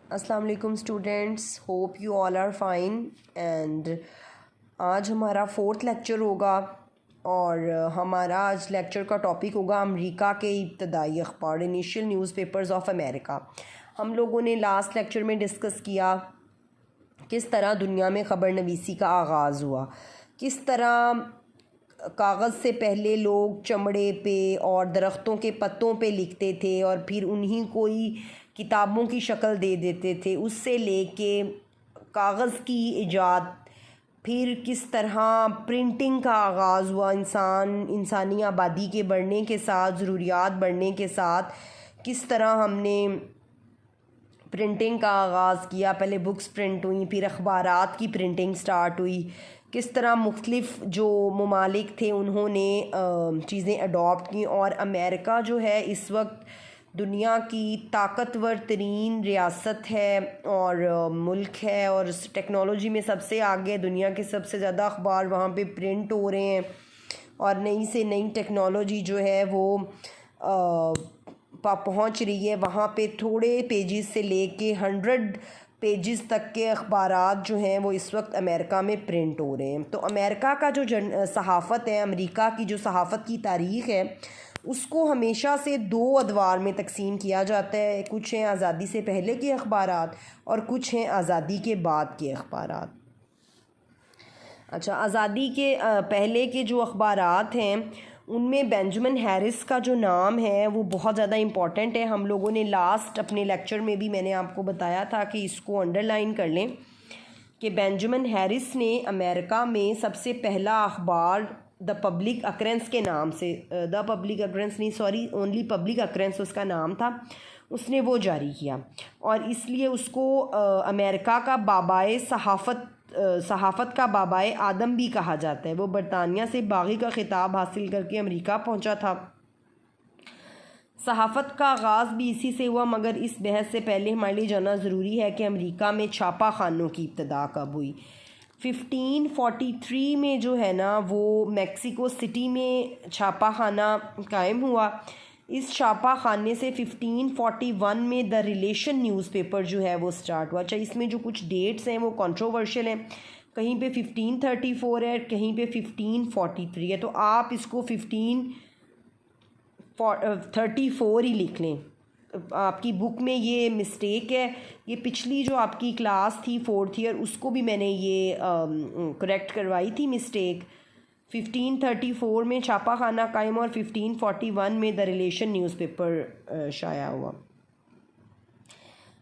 अस्सलाम वालेकुम students, hope you all are fine. And आज हमारा फोर्थ लेक्चर होगा और हमारा आज लेक्चर का टॉपिक होगा अमेरिका के इब्तदाई अखबार, इनिशियल न्यूज़पेपर्स ऑफ अमेरिका। हम लोगों ने लास्ट लेक्चर में डिस्कस किया किस तरह दुनिया में ख़बर नवीसी का आगाज़ हुआ, किस तरह कागज़ से पहले लोग चमड़े पे और दरख्तों के पत्तों पे लिखते थे और फिर उन्हीं कोई किताबों की शक्ल दे देते थे। उससे लेके कागज़ की इजाद, फिर किस तरह प्रिंटिंग का आगाज़ हुआ, इंसानी आबादी के बढ़ने के साथ, ज़रूरियात बढ़ने के साथ किस तरह हमने प्रिंटिंग का आगाज़ किया। पहले बुक्स प्रिंट हुई, फिर अखबारात की प्रिंटिंग स्टार्ट हुई। किस तरह मुख्तलिफ़ जो ममालिक थे उन्होंने चीज़ें अडॉप्ट की और अमेरिका जो है इस वक्त दुनिया की ताकतवर तरीन रियासत है और मुल्क है और टेक्नोलॉजी में सबसे आगे, दुनिया के सबसे ज़्यादा अखबार वहाँ पे प्रिंट हो रहे हैं और नई से नई टेक्नोलॉजी जो है वो पहुँच रही है। वहाँ पे थोड़े पेजेस से लेके 100 पेजेस तक के अखबारात जो हैं वो इस वक्त अमेरिका में प्रिंट हो रहे हैं। तो अमेरिका का जो सहाफ़त है, अमेरिका की जो सहाफ़त की तारीख़ है, उसको हमेशा से दो अदवार में तकसीम किया जाता है। कुछ हैं आज़ादी से पहले के अखबारात और कुछ हैं आज़ादी के बाद के अखबारात। अच्छा, आज़ादी के पहले के जो अखबारात हैं उनमें बेंजामिन हैरिस का जो नाम है वो बहुत ज़्यादा इम्पॉर्टेंट है। हम लोगों ने लास्ट अपने लेक्चर में भी मैंने आपको बताया था कि इसको अंडरलाइन कर लें कि बेंजामिन हैरिस ने अमेरिका में सबसे पहला अखबार द पब्लिक अक्रेंस के नाम से, द पब्लिक अक्रेंस नहीं, सॉरी, ओनली पब्लिक अक्रेंस उसका नाम था, उसने वो जारी किया और इसलिए उसको अमेरिका का बाबाए सहाफ़त का बाबाए आदम भी कहा जाता है। वो बरतानिया से बागी का खिताब हासिल करके अमेरिका पहुंचा था। सहाफ़त का आगाज़ भी इसी से हुआ, मगर इस बहस से पहले हमारे लिए जानना ज़रूरी है कि अमेरिका में छापा खानों की इब्तदा कब हुई। 1543 में जो है ना वो मैक्सिको सिटी में छापा खाना कायम हुआ। इस छापा खाने से 1541 में द रिलेशन न्यूज़पेपर जो है वो स्टार्ट हुआ। अच्छा, इसमें जो कुछ डेट्स हैं वो कंट्रोवर्शियल हैं, कहीं पे 1534 है, कहीं पे 1543 है, तो आप इसको 1534 ही लिख लें। आपकी बुक में ये मिस्टेक है, ये पिछली जो आपकी क्लास थी 4th ईयर उसको भी मैंने ये करेक्ट करवाई थी मिस्टेक। 1534 में छापा खाना कायम और 1541 में द रिलेशन न्यूज़पेपर शाया हुआ।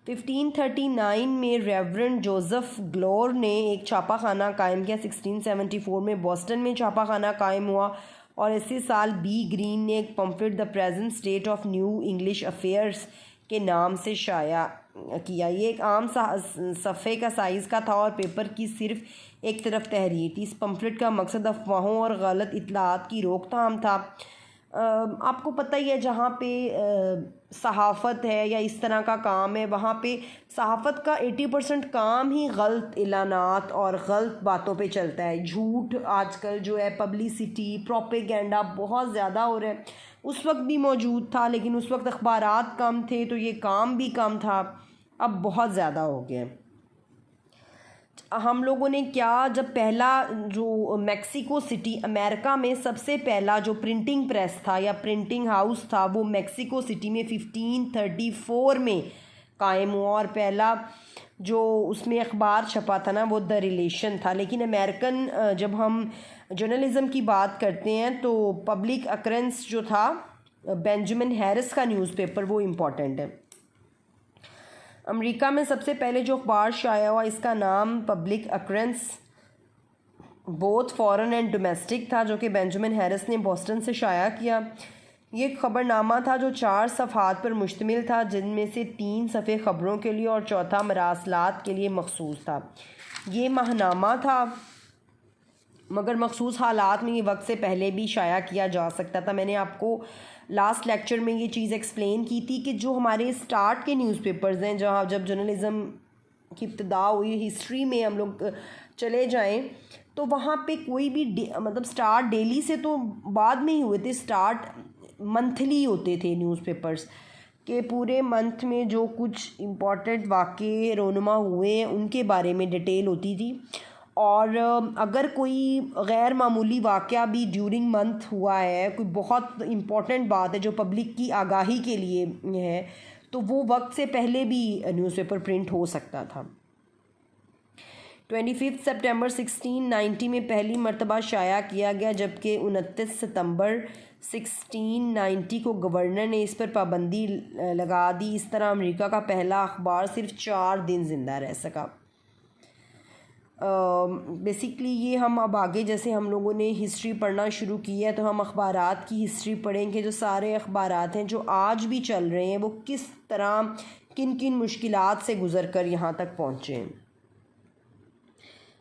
1539 में रेवरेंड जोसेफ ग्लोर ने एक छापा खाना कायम किया। 1674 में बॉस्टन में छापा खाना कायम हुआ और इसी साल बी ग्रीन ने एक pamphlet the present state of new English affairs के नाम से शाया किया। ये एक आम सफ़े का साइज़ का था और पेपर की सिर्फ एक तरफ तहरीर थी। इस पम्फलेट का मकसद अफवाहों और गलत इतलात की रोकथाम था। आपको पता ही है, जहाँ पे सहाफ़त है या इस तरह का काम है वहाँ पे सहाफ़त का 80% काम ही गलत एलानात और गलत बातों पे चलता है। झूठ आजकल जो है, पब्लिसिटी, प्रोपेगेंडा बहुत ज़्यादा हो रहा है। उस वक्त भी मौजूद था, लेकिन उस वक्त अखबारात कम थे तो ये काम भी कम था, अब बहुत ज़्यादा हो गया। हम लोगों ने क्या, जब पहला जो मैक्सिको सिटी, अमेरिका में सबसे पहला जो प्रिंटिंग प्रेस था या प्रिंटिंग हाउस था वो मैक्सिको सिटी में 1534 में कायम हुआ और पहला जो उसमें अखबार छपा था ना वो द रिलेशन था। लेकिन अमेरिकन, जब हम जर्नलिज़म की बात करते हैं तो पब्लिक अक्रेंस जो था बेंजामिन हैरिस का न्यूज़पेपर वो इम्पॉर्टेंट है। अमेरिका में सबसे पहले जो अखबार शाया हुआ इसका नाम public occurrences both foreign and domestic था, जो कि बेंजामिन हैरिस ने बॉस्टन से शाया किया। ये खबरनामा था जो 4 सफ़हात पर मुश्तमिल था, जिनमें से 3 सफ़े ख़बरों के लिए और चौथा मरासलात के लिए मखसूस था। ये माहनामा था, मगर मखसूस हालात में ये वक्त से पहले भी शाया किया जा सकता था। मैंने आपको लास्ट लेक्चर में ये चीज़ एक्सप्लेन की थी कि जो हमारे स्टार्ट के न्यूज़पेपर्स हैं, जहाँ जब जर्नलिज़म की इब्तिदा हुई, हिस्ट्री में हम लोग चले जाएं तो वहाँ पे कोई भी मतलब स्टार्ट डेली से तो बाद में ही हुए थे, स्टार्ट मंथली होते थे न्यूज़पेपर्स। कि पूरे मंथ में जो कुछ इम्पोर्टेंट वाक़े रोनुमा हुए हैं उनके बारे में डिटेल होती थी। और अगर कोई गैर मामूली वाक़या भी ड्यूरिंग मंथ हुआ है, कोई बहुत इम्पोर्टेंट बात है जो पब्लिक की आगाही के लिए है, तो वो वक्त से पहले भी न्यूज़पेपर प्रिंट हो सकता था। 25 सितंबर 1690 में पहली मर्तबा शाया किया गया, जबकि 29 सितंबर 1690 को गवर्नर ने इस पर पाबंदी लगा दी। इस तरह अमेरिका का पहला अखबार सिर्फ 4 दिन ज़िंदा रह सका। बेसिकली ये हम अब आगे जैसे हम लोगों ने हिस्ट्री पढ़ना शुरू की है, तो हम अखबारात की हिस्ट्री पढ़ेंगे। जो सारे अखबारात हैं जो आज भी चल रहे हैं, वो किस तरह किन किन मुश्किलात से गुज़र कर यहाँ तक पहुँचे हैं।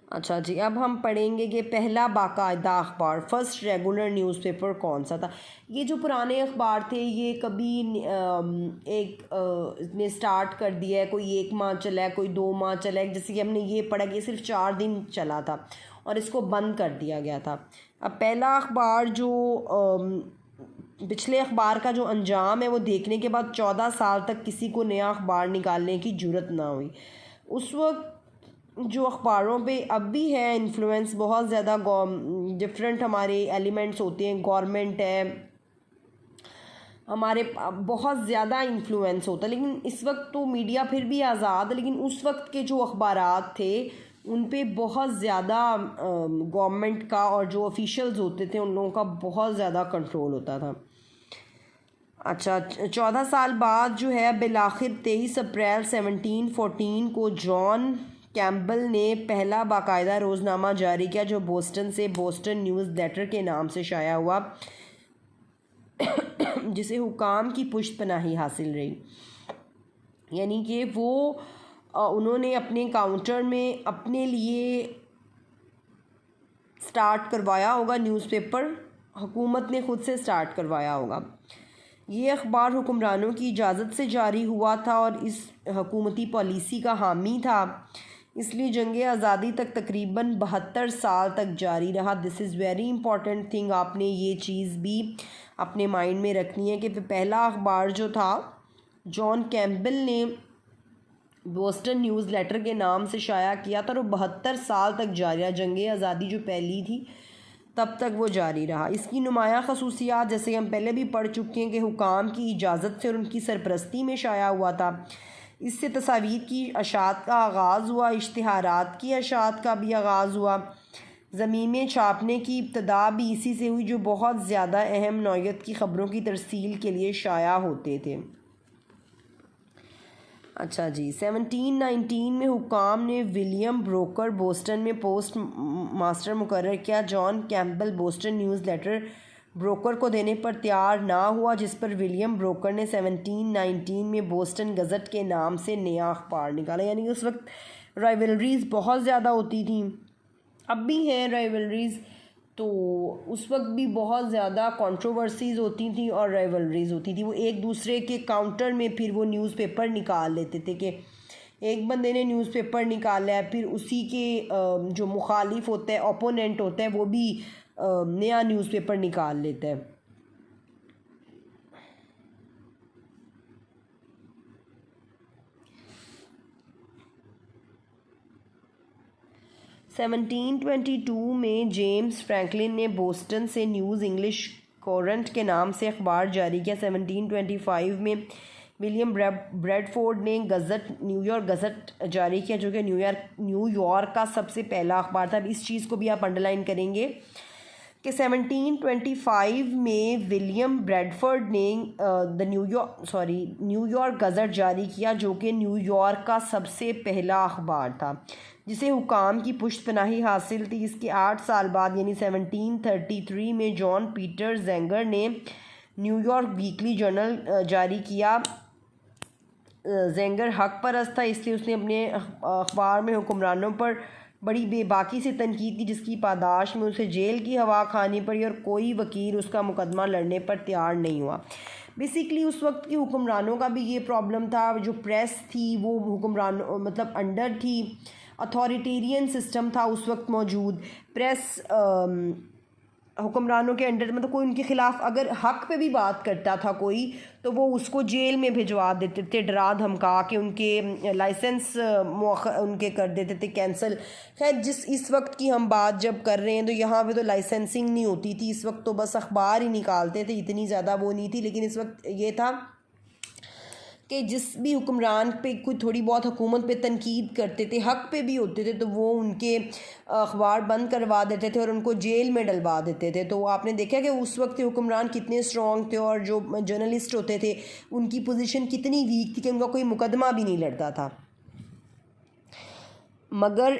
अच्छा जी, अब हम पढ़ेंगे कि पहला बाकायदा अखबार, फर्स्ट रेगुलर न्यूज़पेपर कौन सा था। ये जो पुराने अखबार थे, ये कभी ने स्टार्ट कर दिया है, कोई 1 माह चला है, कोई 2 माह चला है। जैसे कि हमने ये पढ़ा कि सिर्फ 4 दिन चला था और इसको बंद कर दिया गया था। अब पहला अखबार जो पिछले अखबार का जो अंजाम है वो देखने के बाद 14 साल तक किसी को नया अखबार निकालने की ज़रूरत ना हुई। उस वक्त जो अखबारों पे अब भी है इन्फ्लुएंस, बहुत ज़्यादा डिफरेंट हमारे एलिमेंट्स होते हैं। गवर्नमेंट है हमारे, बहुत ज़्यादा इन्फ्लुएंस होता है। लेकिन इस वक्त तो मीडिया फिर भी आज़ाद है, लेकिन उस वक्त के जो अखबारात थे उन पे बहुत ज़्यादा गवर्नमेंट का और जो ऑफिशियल्स होते थे उन लोगों का बहुत ज़्यादा कंट्रोल होता था। अच्छा, 14 साल बाद जो है बिलाखिर 23 अप्रैल 1714 को जॉन कैम्पबेल ने पहला बाकायदा रोज़नामा जारी किया, जो बोस्टन से बोस्टन न्यूज़ लेटर के नाम से शाया हुआ, जिसे हुकाम की पुष्टपनाही हासिल रही। यानी कि वो उन्होंने अपने काउंटर में अपने लिए स्टार्ट करवाया होगा न्यूज़पेपर, हुकूमत ने ख़ुद से स्टार्ट करवाया होगा। ये अखबार हुक्मरानों की इजाज़त से जारी हुआ था और इस हुकूमती पॉलिसी का हामी था, इसलिए जंग आज़ादी तक तकरीबन 72 साल तक जारी रहा। This is very important thing, आपने ये चीज़ भी अपने माइंड में रखनी है कि पहला अखबार जो था जॉन कैम्पबेल ने बोस्टन न्यूज़ लेटर के नाम से शाया किया था और 72 साल तक जारी रहा। जंग आज़ादी जो पहली थी तब तक वो जारी रहा। इसकी नुमायाँ खसूसियात जैसे हम पहले भी पढ़ चुके हैं कि हुकाम की इजाज़त से और उनकी सरपरस्ती में शाया हुआ था। इससे तस्वीर की अशात का आगाज़ हुआ, इश्तिहारात की अशात का भी आगाज़ हुआ। ज़मीनें छापने की इब्तदा भी इसी से हुई, जो बहुत ज़्यादा अहम नौयत की ख़बरों की तरसील के लिए शाया होते थे। अच्छा जी, 1719 में हुकाम ने विलियम ब्रोकर बोस्टन में पोस्ट मास्टर मुकर्रर किया। John Campbell Boston news letter Brooker को देने पर तैयार ना हुआ, जिस पर विलियम ब्रोकर ने 1719 में बोस्टन गज़ट के नाम से नया अखबार निकाला। यानी उस वक्त राइवलरीज़ बहुत ज़्यादा होती थी, अब भी हैं राइवलरीज़, तो उस वक्त भी बहुत ज़्यादा कंट्रोवर्सीज़ होती थी और राइवलरीज़ होती थी। वो एक दूसरे के काउंटर में फिर वो न्यूज़पेपर निकाल लेते थे कि एक बंदे ने न्यूज़पेपर निकाला है, फिर उसी के जो मुखालिफ होता है, ओपोनेंट होता है, वो भी नया न्यूज़पेपर निकाल लेता है। सेवनटीन 1722 में जेम्स फ्रैंकलिन ने बोस्टन से न्यूज़ इंग्लिश कोरेंट के नाम से अखबार जारी किया। 1725 में विलियम ब्रैडफोर्ड ने न्यूयॉर्क गज़ट जारी किया, जो कि न्यूयॉर्क का सबसे पहला अखबार था। अब इस चीज़ को भी आप अंडरलाइन करेंगे कि 1725 में विलियम ब्रैडफोर्ड ने न्यूयॉर्क गज़ट जारी किया, जो कि न्यूयॉर्क का सबसे पहला अखबार था, जिसे हुकाम की पुष्टपनाही हासिल थी। इसके 8 साल बाद यानी 1733 में जॉन पीटर ज़ेंगर ने न्यूयॉर्क वीकली जर्नल जारी किया। ज़ेंगर हक परस्त था, इसलिए उसने अपने अखबार में हुक्मरानों पर बड़ी बेबाकी से तनकीद की, जिसकी पादाश में उसे जेल की हवा खानी पड़ी और कोई वकील उसका मुकदमा लड़ने पर तैयार नहीं हुआ। बेसिकली उस वक्त के हुक्मरानों का भी ये प्रॉब्लम था, जो प्रेस थी वो हुक्मरान मतलब अंडर थी, अथॉरिटेरियन सिस्टम था उस वक्त मौजूद। प्रेस हुक्मरानों के अंडर मतलब कोई उनके ख़िलाफ़ अगर हक़ पे भी बात करता था कोई, तो वो उसको जेल में भिजवा देते थे, डरा धमका के उनके लाइसेंस उनके कर देते थे कैंसिल। खैर, इस वक्त की हम बात जब कर रहे हैं तो यहाँ पे तो लाइसेंसिंग नहीं होती थी, इस वक्त तो बस अखबार ही निकालते थे, इतनी ज़्यादा वो नहीं थी। लेकिन इस वक्त ये था कि जिस भी हुक्मरान पे कोई थोड़ी बहुत हुकूमत पे तनकीद करते थे, हक़ पे भी होते थे, तो वो उनके अखबार बंद करवा देते थे और उनको जेल में डलवा देते थे। तो आपने देखा कि उस वक्त के हुक्मरान कितने स्ट्रॉन्ग थे और जो जर्नलिस्ट होते थे उनकी पोजीशन कितनी वीक थी कि उनका कोई मुकदमा भी नहीं लड़ता था। मगर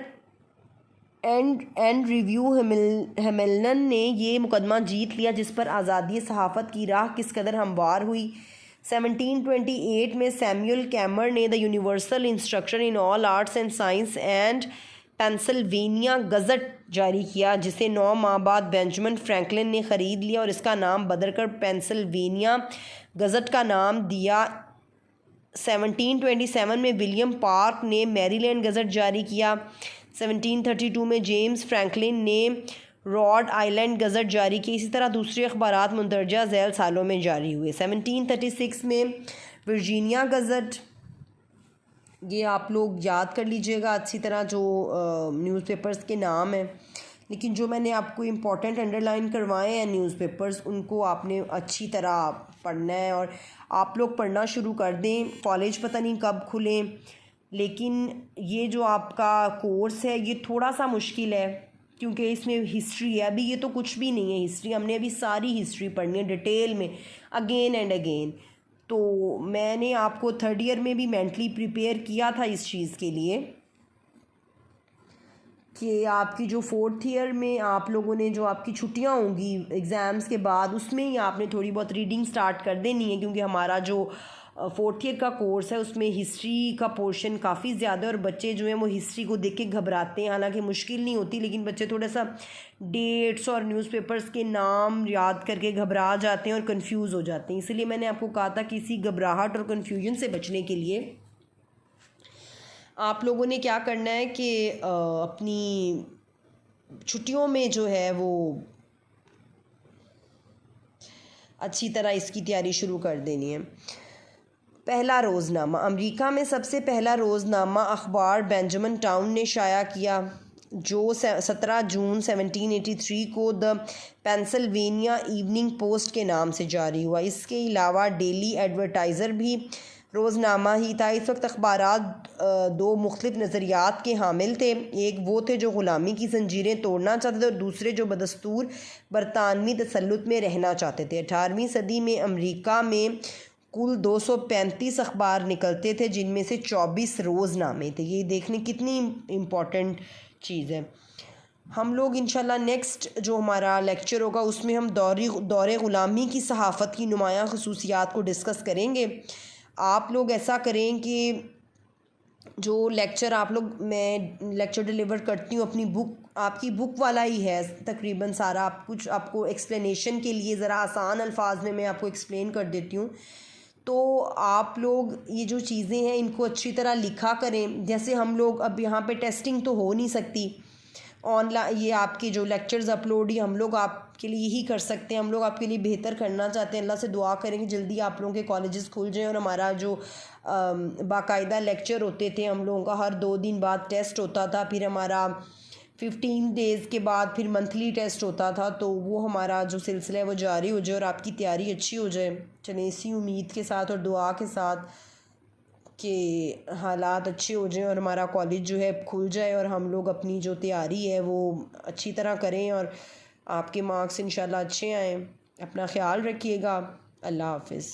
एंड रिव्यू हेमिल्टन ने ये मुकदमा जीत लिया, जिस पर आज़ादी सहाफ़त की राह किस कदर हमवार हुई। 1728 में सैमुअल कैमर ने the universal instruction in all arts and science and Pennsylvania gazette जारी किया, जिसे 9 माह बाद बेंजामिन फ्रैंकलिन ने ख़रीद लिया और इसका नाम बदलकर पेंसिल्वेनिया गज़ट का नाम दिया। 1727 में विलियम पार्क ने मैरीलैंड गज़ट जारी किया। 1732 में जेम्स फ्रैंकलिन ने रॉड आइलैंड गज़ट जारी की। इसी तरह दूसरे अखबारात मुंदरजा झैल सालों में जारी हुए। 1736 में वर्जीनिया गज़ट, ये आप लोग याद कर लीजिएगा अच्छी तरह जो न्यूज़पेपर्स के नाम हैं। लेकिन जो मैंने आपको इम्पोर्टेंट अंडरलाइन करवाए हैं न्यूज़पेपर्स, उनको आपने अच्छी तरह पढ़ना है और आप लोग पढ़ना शुरू कर दें। कॉलेज पता नहीं कब खुलें, लेकिन ये जो आपका कोर्स है ये थोड़ा सा मुश्किल है क्योंकि इसमें हिस्ट्री है। अभी ये तो कुछ भी नहीं है हिस्ट्री, हमने अभी सारी हिस्ट्री पढ़नी है डिटेल में, अगेन एंड अगेन। तो मैंने आपको 3rd ईयर में भी मेंटली प्रिपेयर किया था इस चीज़ के लिए कि आपकी जो 4th ईयर में आप लोगों ने जो आपकी छुट्टियां होंगी एग्ज़ाम्स के बाद, उसमें ही आपने थोड़ी बहुत रीडिंग स्टार्ट कर देनी है, क्योंकि हमारा जो 4th ईयर का कोर्स है उसमें हिस्ट्री का पोर्शन काफ़ी ज़्यादा है और बच्चे जो हैं वो हिस्ट्री को देख के घबराते हैं। हालांकि मुश्किल नहीं होती, लेकिन बच्चे थोड़ा सा डेट्स और न्यूज़पेपर्स के नाम याद करके घबरा जाते हैं और कंफ्यूज हो जाते हैं। इसलिए मैंने आपको कहा था कि इसी घबराहट और कन्फ्यूजन से बचने के लिए आप लोगों ने क्या करना है कि अपनी छुट्टियों में जो है वो अच्छी तरह इसकी तैयारी शुरू कर देनी है। पहला रोज़नामा। अमेरिका में सबसे पहला रोज़नामा अखबार बेंजामिन टाउन ने शाया किया, जो 17 जून 1783 को द पेंसिल्वेनिया इवनिंग पोस्ट के नाम से जारी हुआ। इसके अलावा डेली एडवर्टाइज़र भी रोज़नामा ही था। इस वक्त अखबारात 2 मुख्तलिफ नज़रियात के हामिल थे। एक वो थे जो ग़ुलामी की ज़ंजीरें तोड़ना चाहते थे और दूसरे जो बदस्तूर बरतानवी तसल्लुत में रहना चाहते थे। 18वीं सदी में अमेरिका में कुल 235 अखबार निकलते थे, जिनमें से 24 रोज़नामे थे। ये देखने कितनी इम्पॉर्टेंट चीज़ है। हम लोग इंशाल्लाह नेक्स्ट जो हमारा लेक्चर होगा उसमें हम दौरे ग़ुलामी की सहाफ़त की नुमायाँ ख़ुसूसियात को डिस्कस करेंगे। आप लोग ऐसा करें कि जो लेक्चर आप लोग मैं लेक्चर डिलीवर करती हूँ अपनी बुक, आपकी बुक वाला ही है तकरीबन सारा, आप कुछ आपको एक्सप्लेनेशन के लिए ज़रा आसान अल्फाज में मैं आपको एक्सप्लेन कर देती हूँ। तो आप लोग ये जो चीज़ें हैं इनको अच्छी तरह लिखा करें। जैसे हम लोग अब यहाँ पे टेस्टिंग तो हो नहीं सकती ऑनलाइन, ये आपके जो लेक्चर्स अपलोड ही हम लोग आपके लिए ही कर सकते हैं। हम लोग आपके लिए बेहतर करना चाहते हैं, अल्लाह से दुआ करेंगे जल्दी आप लोगों के कॉलेजेस खुल जाएं और हमारा जो बाकायदा लेक्चर होते थे, हम लोगों का हर 2 दिन बाद टेस्ट होता था, फिर हमारा 15 डेज़ के बाद फिर मंथली टेस्ट होता था। तो वो हमारा जो सिलसिला है वो जारी हो जाए और आपकी तैयारी अच्छी हो जाए। चलें इसी उम्मीद के साथ और दुआ के साथ कि हालात अच्छे हो जाएं और हमारा कॉलेज जो है खुल जाए और हम लोग अपनी जो तैयारी है वो अच्छी तरह करें और आपके मार्क्स इंशाल्लाह अच्छे आएँ। अपना ख्याल रखिएगा। अल्लाह हाफ़िज़।